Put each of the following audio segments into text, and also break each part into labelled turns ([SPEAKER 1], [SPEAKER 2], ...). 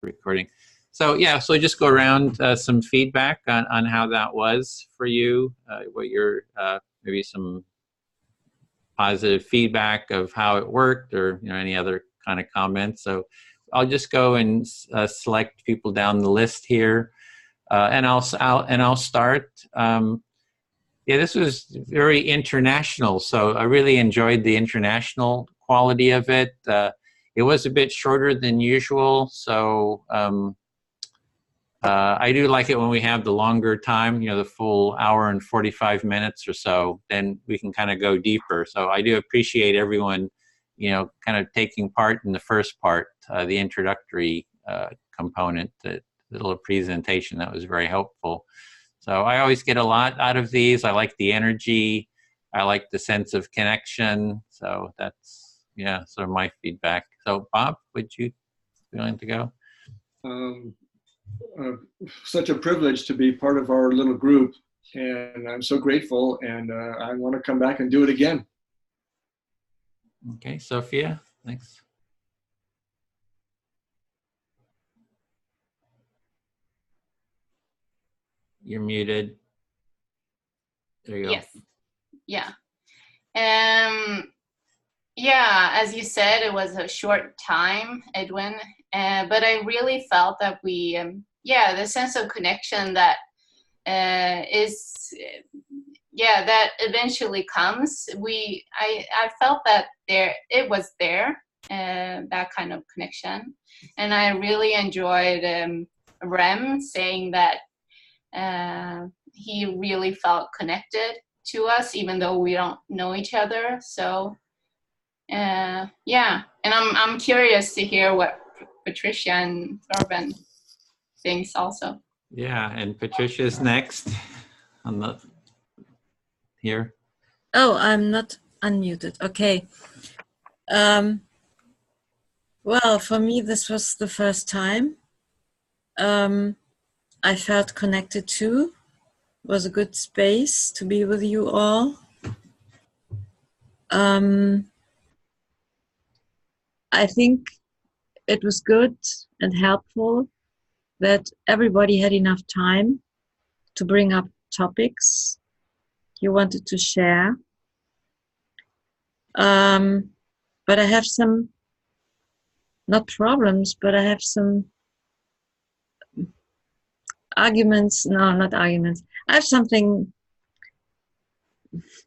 [SPEAKER 1] recording. So yeah, so just go around some feedback on how that was for you, what your maybe some positive feedback of how it worked, or any other kind of comments. So I'll just go and select people down the list here, and I'll start. Yeah, this was very international, so I really enjoyed the international quality of it. It was a bit shorter than usual, so I do like it when we have the longer time, the full hour and 45 minutes or so, then we can kind of go deeper. So I do appreciate everyone, kind of taking part in the first part, the introductory component, the little presentation. That was very helpful. So I always get a lot out of these. I like the energy. I like the sense of connection. So that's, sort of my feedback. So Bob, would you be willing to go?
[SPEAKER 2] Such a privilege to be part of our little group, and I'm so grateful, and I want to come back and do it again.
[SPEAKER 1] Okay, Sophia, thanks. You're muted. There you go.
[SPEAKER 3] Yes. Yeah. Yeah, as you said, it was a short time, Edwin, but I really felt that we, the sense of connection that that eventually comes. I felt that it was there, that kind of connection, and I really enjoyed Rem saying that he really felt connected to us, even though we don't know each other. So. And I'm curious to hear what Patricia and Thorben thinks also.
[SPEAKER 1] Yeah, and Patricia's next on the here.
[SPEAKER 4] Oh, I'm not unmuted. Okay. Well, for me, this was the first time. I felt connected to. It was a good space to be with you all. I think it was good and helpful that everybody had enough time to bring up topics you wanted to share. But I have some, not problems, but I have some arguments. No, not arguments. I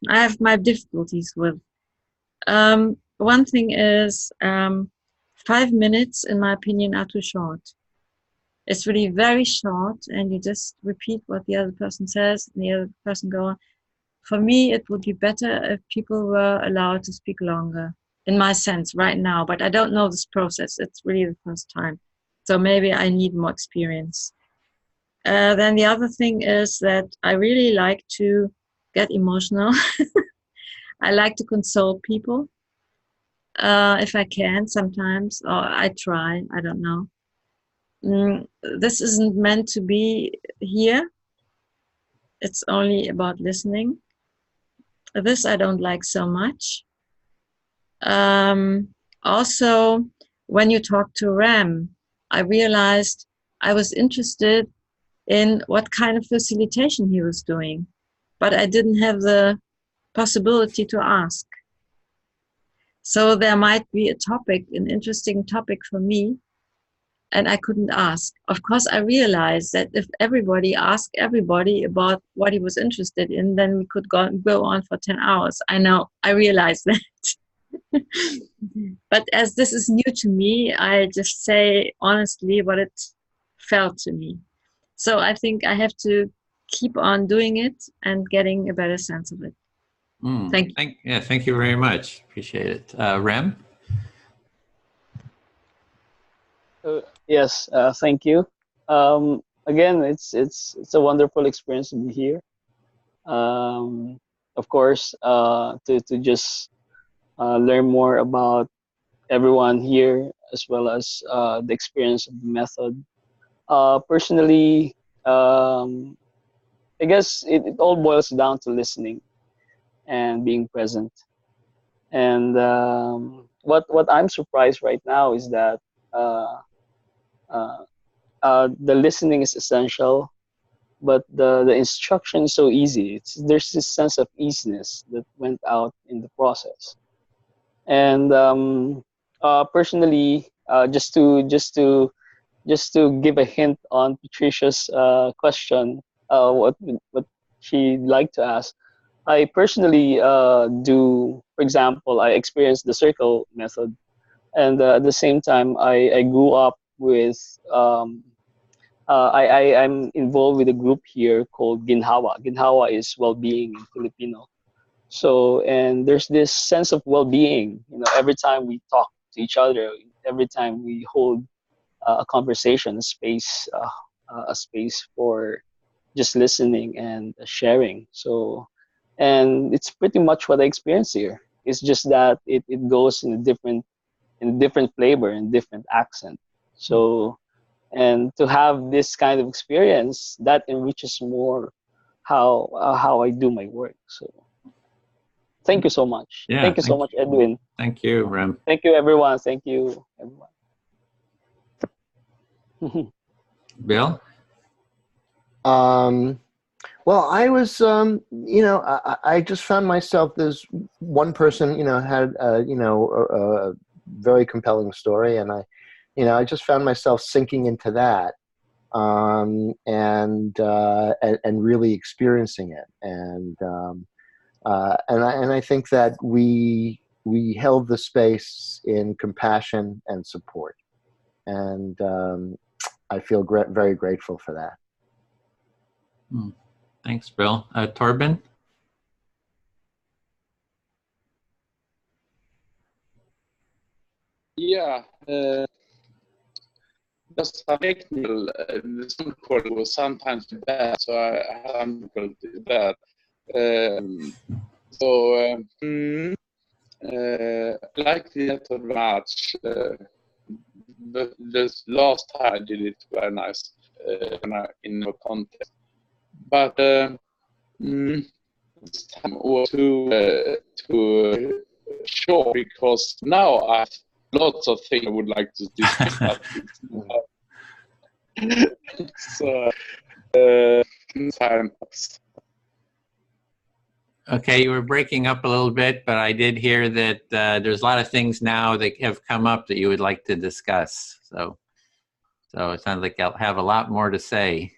[SPEAKER 4] have my difficulties with. One thing is 5 minutes, in my opinion, are too short. It's really very short, and you just repeat what the other person says, and the other person go on. For me, it would be better if people were allowed to speak longer, in my sense, right now. But I don't know this process. It's really the first time. So maybe I need more experience. Then the other thing is that I really like to get emotional. I like to console people. If I can sometimes, or I try, I don't know. This isn't meant to be here. It's only about listening. This I don't like so much. Also, when you talk to Ram, I realized I was interested in what kind of facilitation he was doing, but I didn't have the possibility to ask. So there might be a topic, an interesting topic for me, and I couldn't ask. Of course, I realized that if everybody asked everybody about what he was interested in, then we could go on for 10 hours. I know, I realized that. But as this is new to me, I just say honestly what it felt to me. So I think I have to keep on doing it and getting a better sense of it. Thank you.
[SPEAKER 1] Thank you very much. Appreciate it. Rem?
[SPEAKER 5] Yes, thank you. Again, it's a wonderful experience to be here. Of course, to just learn more about everyone here, as well as the experience of the method. Personally, I guess it all boils down to listening and being present. And what I'm surprised right now is that the listening is essential, but the instruction is so easy. There's this sense of easiness that went out in the process. And personally, just to give a hint on Patricia's question, what she'd like to ask. I personally for example, I experienced the circle method, and at the same time, I grew up with, I'm involved with a group here called Ginhawa. Ginhawa is well-being in Filipino. So, and there's this sense of well-being, every time we talk to each other, every time we hold a conversation, a space for just listening and sharing. So, and it's pretty much what I experience here. It's just that it goes in a different flavor and different accent. So, and to have this kind of experience, that enriches more how I do my work. So, thank you so much.
[SPEAKER 1] Yeah,
[SPEAKER 5] Thank you so much, Edwin.
[SPEAKER 1] Thank you, Rem.
[SPEAKER 5] Thank you, everyone. Thank you, everyone.
[SPEAKER 1] Bill?
[SPEAKER 6] Well, I was, I just found myself, this one person, had, a very compelling story, and I just found myself sinking into that, and really experiencing it, and I think that we held the space in compassion and support, and I feel very grateful for that.
[SPEAKER 1] Thanks, Bill. Torben?
[SPEAKER 7] Yeah, just a technical, the sound quality was sometimes bad, so I had some difficulty with that. I like the method much. The last time I did it very nice in the context, but this time was too short, because now I have lots of things I would like to discuss. So, time.
[SPEAKER 1] Okay, you were breaking up a little bit, but I did hear that there's a lot of things now that have come up that you would like to discuss. So it sounds like I'll have a lot more to say.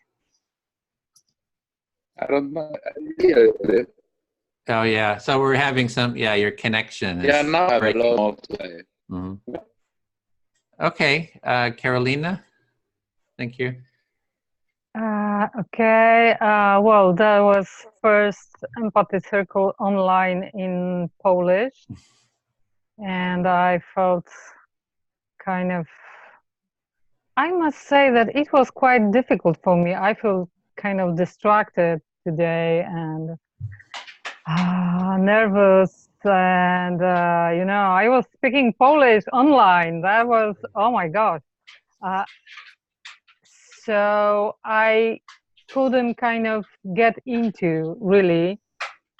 [SPEAKER 7] I don't know. Yeah,
[SPEAKER 1] Oh yeah, so we're having some. Yeah, your connection is.
[SPEAKER 7] yeah, now I have a
[SPEAKER 1] breaking.
[SPEAKER 7] lot more to say.
[SPEAKER 1] Mm-hmm. Okay, Carolina. Thank you.
[SPEAKER 8] Okay, well, that was first Empathy Circle online in Polish, and I felt kind of, I must say that it was quite difficult for me. I feel kind of distracted today and nervous, and I was speaking Polish online. That was, oh my gosh. So I couldn't kind of get into, really.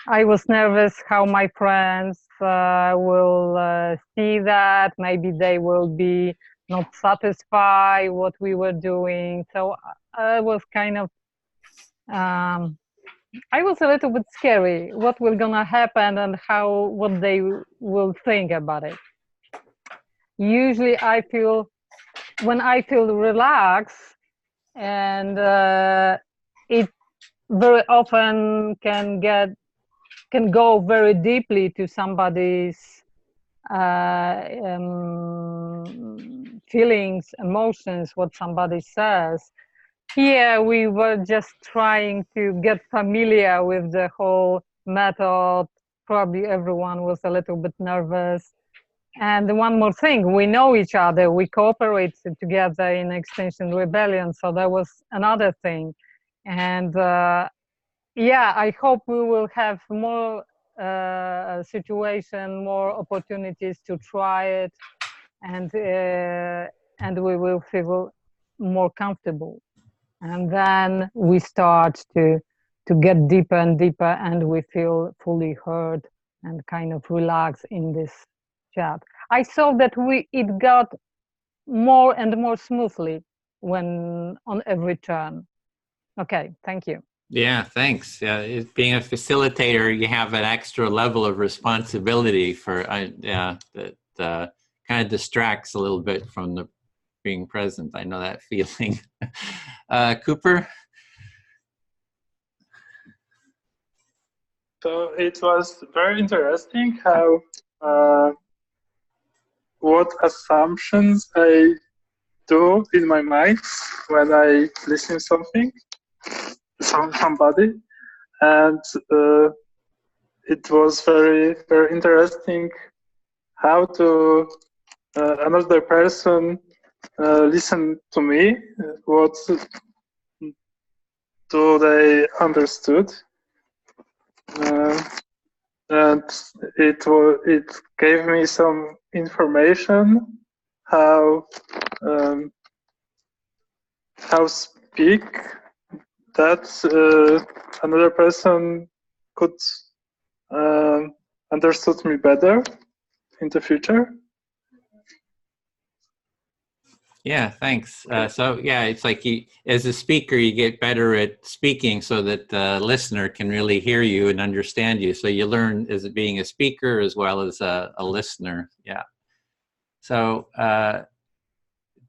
[SPEAKER 8] I was nervous how my friends will see that. Maybe they will be not satisfied what we were doing. So I was kind of, I was a little bit scary. What will gonna happen and what they will think about it. Usually when I feel relaxed, and it very often can go very deeply to somebody's feelings, emotions, what somebody says. Here we were just trying to get familiar with the whole method. Probably everyone was a little bit nervous. And one more thing, we know each other, we cooperated together in Extinction Rebellion, so that was another thing. And yeah, I hope we will have more more opportunities to try it, and we will feel more comfortable. And then we start to get deeper and deeper, and we feel fully heard and kind of relaxed in this chat. I saw that it got more and more smoothly. when on every turn. Okay, thank you.
[SPEAKER 1] Yeah, thanks. Being a facilitator, you have an extra level of responsibility for that kind of distracts a little bit from the being present. I know that feeling. Cooper?
[SPEAKER 9] So it was very interesting how what assumptions I do in my mind when I listen something from somebody, and it was very interesting how to another person listen to me. What do they understood? And it gave me some information how speak that another person could understood me better in the future.
[SPEAKER 1] Yeah, thanks. So yeah, it's like as a speaker, you get better at speaking so that the listener can really hear you and understand you. So you learn as being a speaker as well as a listener. Yeah. So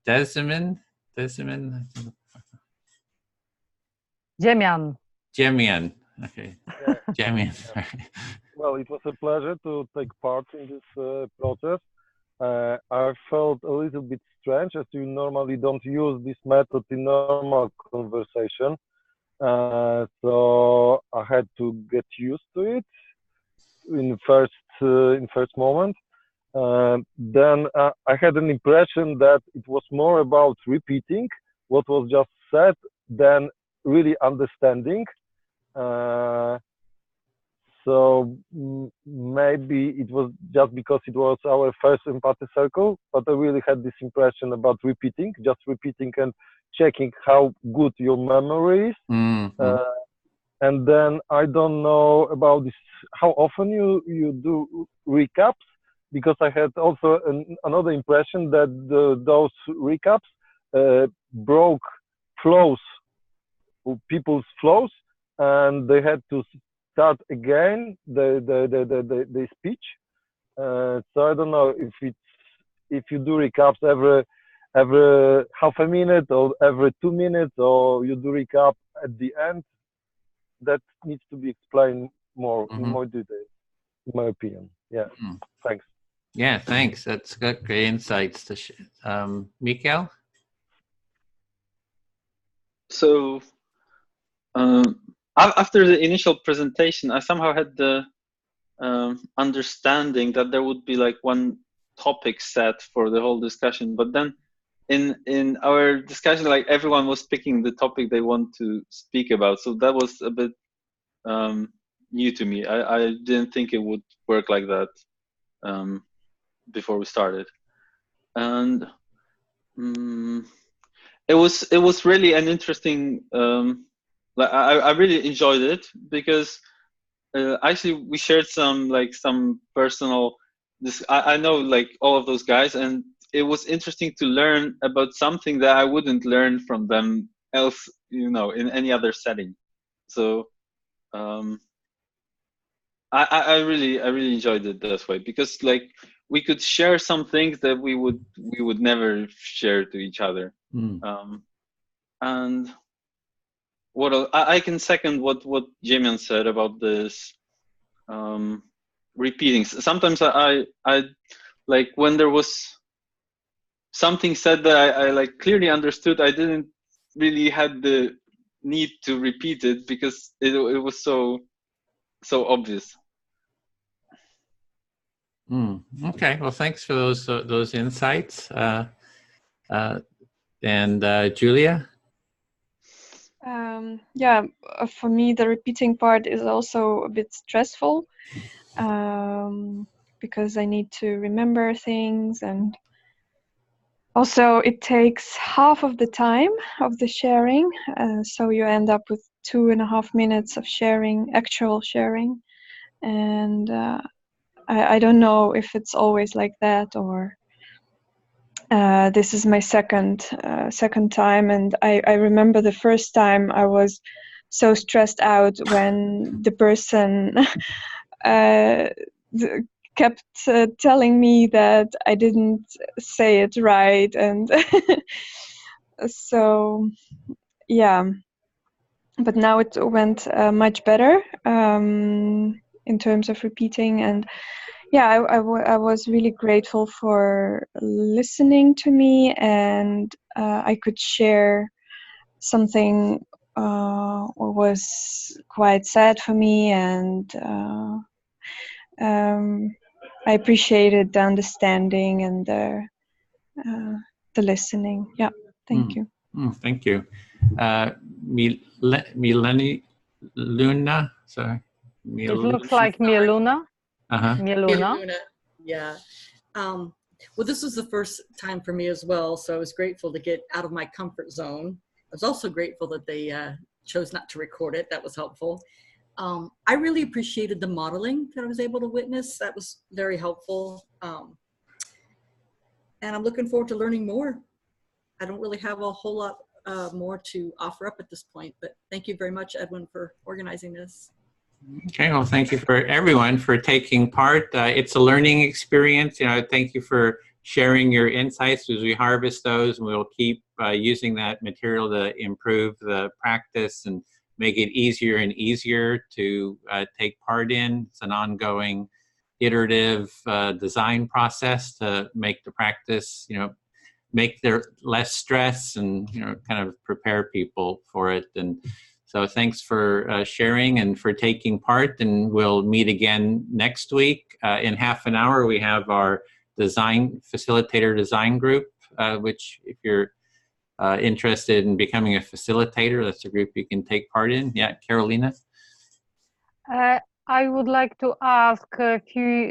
[SPEAKER 1] Desmond?
[SPEAKER 8] Jemian.
[SPEAKER 1] Jemian. Okay.
[SPEAKER 10] Yeah.
[SPEAKER 1] Jemian.
[SPEAKER 10] Yeah. Well, it was a pleasure to take part in this process. I felt a little bit strange, as you normally don't use this method in normal conversation. So I had to get used to it in first moment. Then I had an impression that it was more about repeating what was just said than really understanding. So maybe it was just because it was our first empathy circle, but I really had this impression about just repeating and checking how good your memory is.
[SPEAKER 1] Mm-hmm.
[SPEAKER 10] And then I don't know about this, how often you do recaps, because I had also another impression that those recaps broke flows, people's flows, and they had to start again the speech. So I don't know if you do recaps every half a minute or every 2 minutes, or you do recap at the end. That needs to be explained more in more detail, in my opinion. Yeah. Thanks.
[SPEAKER 1] Yeah, thanks. That's got great insights. Mikael?
[SPEAKER 11] So after the initial presentation, I somehow had the understanding that there would be like one topic set for the whole discussion, but then in our discussion, like everyone was picking the topic they want to speak about, so that was a bit new to me. I didn't think it would work like that before we started, and it was really an interesting. Like I really enjoyed it because actually we shared some personal. I know like all of those guys, and it was interesting to learn about something that I wouldn't learn from them else, in any other setting. So I really enjoyed it this way, because like we could share some things that we would never share to each other. And what I can second what Jemian said about this repeating. Sometimes I like when there was something said that I like clearly understood, I didn't really had the need to repeat it because it was so obvious.
[SPEAKER 1] Okay, well, thanks for those insights. And Julia?
[SPEAKER 12] Yeah, for me, the repeating part is also a bit stressful because I need to remember things, and also it takes half of the time of the sharing, so you end up with 2.5 minutes of actual sharing, and I don't know if it's always like that, or This is my second time, and I remember the first time I was so stressed out when the person kept telling me that I didn't say it right, and so yeah. But now it went much better in terms of repeating, and yeah, I was really grateful for listening to me, and I could share something was quite sad for me, and I appreciated the understanding and the listening. Yeah, thank you.
[SPEAKER 1] Thank you. Mileni Luna, sorry.
[SPEAKER 8] It looks like Mieluna.
[SPEAKER 13] Mieluna. Yeah. Well, this was the first time for me as well, so I was grateful to get out of my comfort zone. I was also grateful that they chose not to record it. That was helpful. I really appreciated the modeling that I was able to witness. That was very helpful. And I'm looking forward to learning more. I don't really have a whole lot more to offer up at this point, but thank you very much, Edwin, for organizing this.
[SPEAKER 1] Okay, well, thank you for everyone for taking part. It's a learning experience. Thank you for sharing your insights as we harvest those, and we'll keep using that material to improve the practice and make it easier and easier to take part in. It's an ongoing iterative design process to make the practice, make there less stress and, kind of prepare people for it. And so thanks for sharing and for taking part, and we'll meet again next week. In half an hour, we have our facilitator design group, which if you're interested in becoming a facilitator, that's a group you can take part in. Yeah, Carolina?
[SPEAKER 8] I would like to ask a few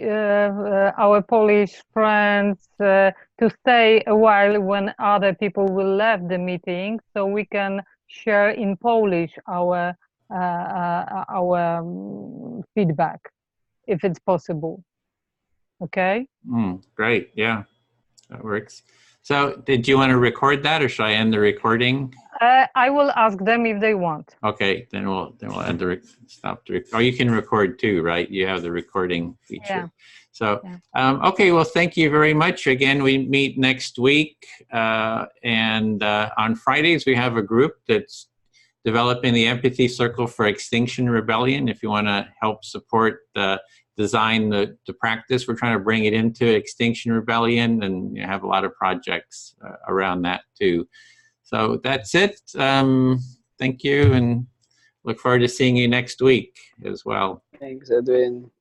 [SPEAKER 8] our Polish friends to stay a while when other people will leave the meeting, so we can share in Polish our feedback, if it's possible. Okay?
[SPEAKER 1] Great, yeah, that works. So did you want to record that, or should I end the recording?
[SPEAKER 8] I will ask them if they want.
[SPEAKER 1] Okay, then we'll end stop the or you can record too, right? You have the recording feature.
[SPEAKER 8] Yeah.
[SPEAKER 1] So, okay, well, thank you very much. Again, we meet next week, and on Fridays we have a group that's developing the Empathy Circle for Extinction Rebellion. If you want to help support design the practice, we're trying to bring it into Extinction Rebellion, and have a lot of projects around that too. So that's it. Thank you, and look forward to seeing you next week as well.
[SPEAKER 5] Thanks, Edwin.